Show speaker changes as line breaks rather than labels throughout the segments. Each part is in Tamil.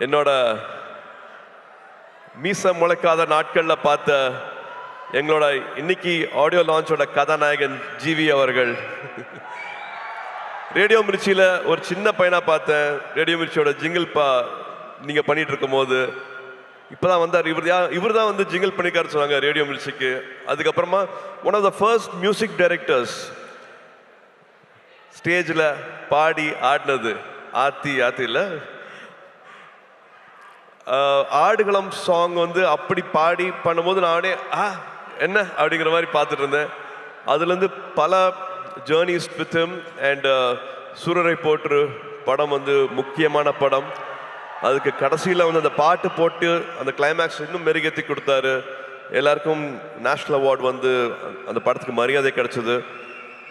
என்னோட மீச முளைக்காத நாட்கள்ல பார்த்த எங்களோட இன்னைக்கு ஆடியோ லான்ச்சோட கதாநாயகன் ஜிவி அவர்கள். ரேடியோ மிர்ச்சியில் ஒரு சின்ன பையனா பார்த்தேன். ரேடியோ மிர்ச்சியோட ஜிங்கிள் நீங்க பண்ணிட்டு இருக்கும் போது இப்பதான் வந்தார். இவர் தான் வந்து ஜிங்கிள் பண்ணிக்காரு சொன்னாங்க ரேடியோ மிர்ச்சிக்கு. அதுக்கப்புறமா one of the first music directors ஸ்டேஜில் பாடி ஆடினது ஆத்தில ஆடுகளம் சாங் வந்து அப்படி பாடி பண்ணும்போது நானே என்ன அப்படிங்கிற மாதிரி பார்த்துட்டு இருந்தேன். அதுலேருந்து பல ஜேர்னிஸ் வித் ஹிம் அண்ட் சூரரை போற்று படம் வந்து முக்கியமான படம். அதுக்கு கடைசியில் வந்து அந்த பாட்டு போட்டு அந்த கிளைமேக்ஸ் இன்னும் மெருகேற்றி கொடுத்தாரு. எல்லாருக்கும் நேஷ்னல் அவார்டு வந்து அந்த படத்துக்கு மரியாதை கிடைச்சது.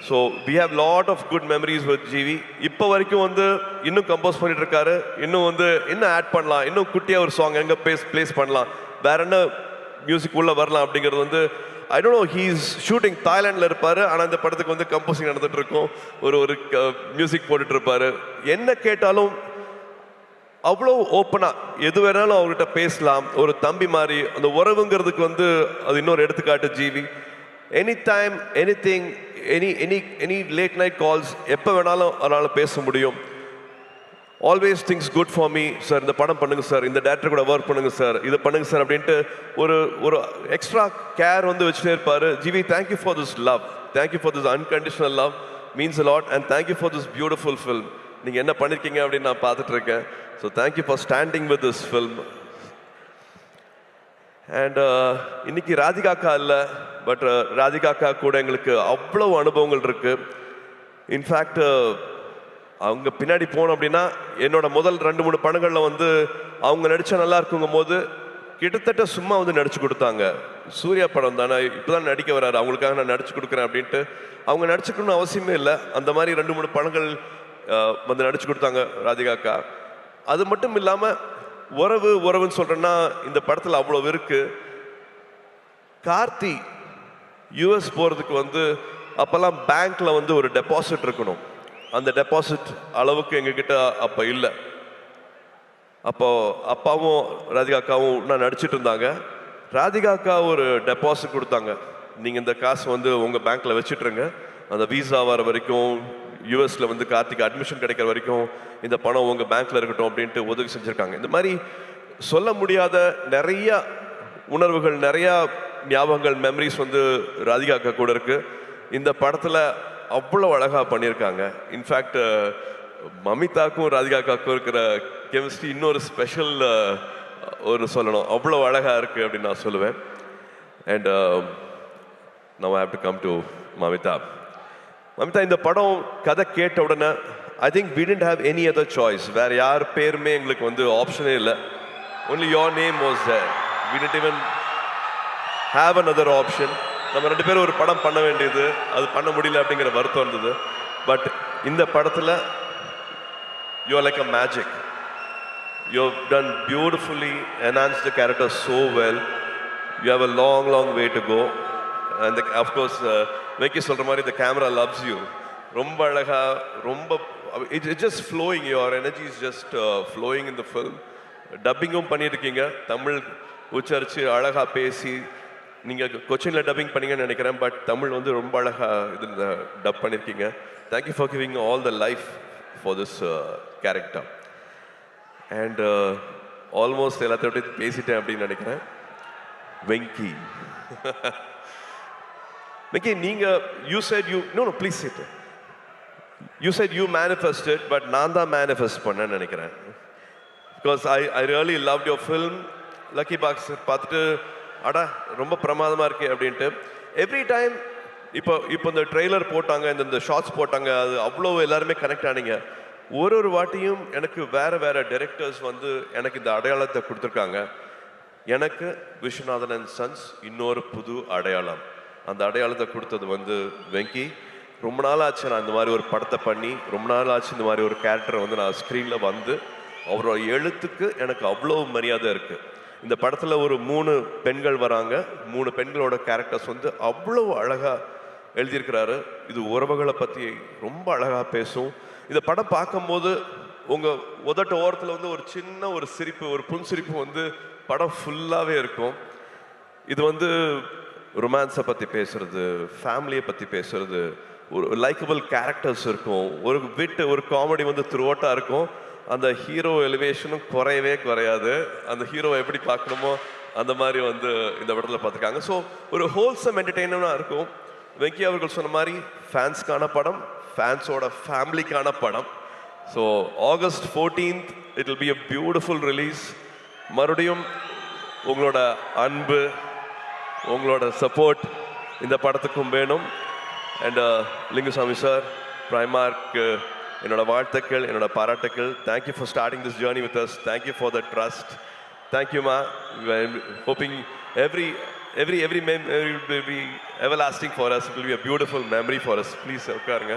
So we have lot of good memories with GV. இப்போ வரைக்கும் வந்து இன்னும் கம்போஸ் பண்ணிட்டு இருக்காரு. இன்னும் ஆட் பண்ணலாம், இன்னும் குட்டியாக ஒரு சாங் எங்கே பிளேஸ் பண்ணலாம், வேற என்ன மியூசிக் உள்ள வரலாம் அப்படிங்கிறது வந்து I don't know. He's shooting தாய்லாண்டில் இருப்பார். ஆனால் இந்த படத்துக்கு வந்து கம்போசிங் நடந்துட்டு இருக்கும். ஒரு மியூசிக் போட்டுட்டு இருப்பாரு. என்ன கேட்டாலும் அவ்வளோ ஓப்பனாக எது வேணாலும் அவர்கிட்ட பேசலாம். ஒரு தம்பி மாதிரி அந்த உறவுங்கிறதுக்கு வந்து அது இன்னொரு எடுத்துக்காட்டு GV. Any time anything any late night calls எப்போ வேணாலும் அதனால் பேச முடியும். Always things good for me sir, இந்த படம் பண்ணுங்க சார், இந்த டேரக்டர் கூட ஒர்க் பண்ணுங்க சார், இது பண்ணுங்க சார் அப்படின்ட்டு ஒரு எக்ஸ்ட்ரா கேர் வந்து வச்சுட்டே இருப்பார். GV, thank you for this love, thank you for this unconditional love, means a lot, and thank you for this beautiful film. நீங்கள் என்ன பண்ணியிருக்கீங்க அப்படின்னு நான் பார்த்துட்டு இருக்கேன். So thank you for standing with this film. அண்ட் இன்னைக்கு ராதிகாக்கா இல்லை, பட் ராதிகாக்கா கூட எங்களுக்கு அவ்வளோ அனுபவங்கள் இருக்கு. இன்ஃபேக்ட் அவங்க பின்னாடி போனோம் அப்படின்னா என்னோட முதல் 2-3 படங்களில் வந்து அவங்க நடிச்சா நல்லா இருக்குங்கும் போது கிட்டத்தட்ட சும்மா வந்து நடிச்சு கொடுத்தாங்க. சூர்யா படம் தானே, இப்போதான் நடிக்க வராரு, அவங்களுக்காக நான் நடிச்சு கொடுக்குறேன் அப்படின்ட்டு அவங்க நடிச்சுக்கணும்னு அவசியமே இல்லை. அந்த மாதிரி 2-3 படங்கள் வந்து நடிச்சு கொடுத்தாங்க ராதிகாக்கா. அது மட்டும் இல்லாமல் உறவுன்னு சொல்றேன்னா இந்த படத்தில் அவ்வளோ இருக்கு. கார்த்தி யூஎஸ் போகிறதுக்கு வந்து அப்போல்லாம் பேங்க்ல வந்து ஒரு டெபாசிட் இருக்கணும். அந்த டெபாசிட் அளவுக்கு எங்ககிட்ட அப்போ இல்லை. அப்போ அப்பாவும் ராதிகாக்காவும் நான் நடிச்சிட்டு இருந்தாங்க. ராதிகாக்கா ஒரு டெபாசிட் கொடுத்தாங்க. நீங்கள் இந்த காசு வந்து உங்கள் பேங்க்ல வச்சுட்டுருங்க, அந்த வீசா வர வரைக்கும் யூஎஸ்ல வந்து கார்த்திக் அட்மிஷன் கிடைக்கிற வரைக்கும் இந்த பணம் உங்கள் பேங்க்ல இருக்கட்டும் அப்படின்ட்டு உதவி செஞ்சுருக்காங்க. இந்த மாதிரி சொல்ல முடியாத நிறைய உணர்வுகள், நிறையா ஞாபகங்கள், மெமரிஸ் வந்து ராதிகாக்கா கூட இருக்கு. இந்த படத்தில் அவ்வளோ அழகாக பண்ணியிருக்காங்க. இன்ஃபேக்ட் மமிதாக்கும் ராதிகாக்காக்கும் இருக்கிற கெமிஸ்ட்ரி இன்னொரு ஸ்பெஷல் ஒரு சொல்லணும், அவ்வளோ அழகாக இருக்குது அப்படின்னு நான் சொல்லுவேன். And now I have to come to Mamitha. Mamitha, இந்த படம் கதை கேட்ட உடனே I think we didn't have any other choice. வேறு யார் பேருமே எங்களுக்கு வந்து ஆப்ஷனே இல்லை. only your name was there. we didn't even have another option. நம்ம 2 பேரும் ஒரு படம் பண்ண வேண்டியது, அது பண்ண முடியல அப்படிங்கிற வருத்தம் இருந்தது. பட் இந்த படத்தில் you are like a magic. you have done beautifully, enhanced the character so well. you have a long way to go. and of course வெக்கி சொல்கிற மாதிரி the camera loves you. ரொம்ப அழகா, ரொம்ப it's just flowing. your energy is just flowing in the film. டப்பிங்கும் பண்ணியிருக்கீங்க, தமிழ் உச்சரித்து அழகாக பேசி. நீங்கள் கொச்சினில் டப்பிங் பண்ணீங்கன்னு நினைக்கிறேன், பட் தமிழ் வந்து ரொம்ப அழகாக இதில் டப் பண்ணியிருக்கீங்க. Thank you for giving all the life for this character. And almost எல்லாத்தையும் பற்றி பேசிட்டேன் அப்படின்னு நினைக்கிறேன். வெங்கி, வெங்கி, நீங்கள் you said you no please sit. you said you manifested, but நான் தான் மேனிஃபெஸ்ட் பண்ணேன்னு நினைக்கிறேன். Because I really loved your film. Lucky box பார்த்துட்டு அடா ரொம்ப பிரமாதமாக இருக்கு அப்படின்ட்டு எவ்ரி டைம் இப்போ இந்த ட்ரெய்லர் போட்டாங்க, இந்த ஷார்ட்ஸ் போட்டாங்க, அது அவ்வளோ எல்லாருமே கனெக்ட் ஆனீங்க. ஒரு வாட்டியும் எனக்கு வேற டைரக்டர்ஸ் வந்து எனக்கு இந்த அடையாளத்தை கொடுத்துருக்காங்க. எனக்கு விஸ்வநாதன் அண்ட் சன்ஸ் இன்னொரு புது அடையாளம். அந்த அடையாளத்தை கொடுத்தது வந்து வெங்கி. ரொம்ப நாள் ஆச்சு நான் இந்த மாதிரி ஒரு படத்தை பண்ணி, ரொம்ப நாள் ஆச்சு இந்த மாதிரி ஒரு கேரக்டரை வந்து நான் ஸ்க்ரீனில் வந்து. அவரோட எழுத்துக்கு எனக்கு அவ்வளோ மரியாதை இருக்குது. இந்த படத்தில் ஒரு 3 பெண்கள் வராங்க. 3 பெண்களோட கேரக்டர்ஸ் வந்து அவ்வளோ அழகாக எழுதியிருக்கிறாரு. இது உறவுகளை பற்றி ரொம்ப அழகாக பேசும். இந்த படம் பார்க்கும்போது உங்கள் உதட்டு ஓரத்தில் வந்து ஒரு சின்ன ஒரு சிரிப்பு, ஒரு புன்சிரிப்பு வந்து படம் ஃபுல்லாகவே இருக்கும். இது வந்து ரொமான்ஸை பற்றி பேசுறது, ஃபேமிலியை பற்றி பேசுறது, ஒரு லைக்கபிள் கேரக்டர்ஸ் இருக்கும், ஒரு விட்டு ஒரு காமெடி வந்து த்ரூ அவுட்டாக இருக்கும். அந்த ஹீரோ எலிவேஷனும் குறையவே குறையாது. அந்த ஹீரோவை எப்படி பார்க்கணுமோ அந்த மாதிரி வந்து இந்த படத்தில் பார்த்துருக்காங்க. ஸோ ஒரு ஹோல்சம் என்டர்டெயினாக இருக்கும். வெங்கி அவர்கள் சொன்ன மாதிரி ஃபேன்ஸ்க்கான படம், ஃபேன்ஸோட ஃபேமிலிக்கான படம். So August 14th it will be a beautiful release. மறுபடியும் உங்களோட அன்பு, உங்களோட சப்போர்ட் இந்த படத்துக்கும் வேணும். அண்ட் லிங்குசாமி சார், பிரைமார்க் என்னோட வாழ்த்துக்கள், என்னோட பாராட்டுக்கள். Thank you for starting this journey with us. Thank you for the trust. Thank you மா. Hoping every memory will be everlasting for us. It will be a beautiful memory for us. Please உட்காருங்க.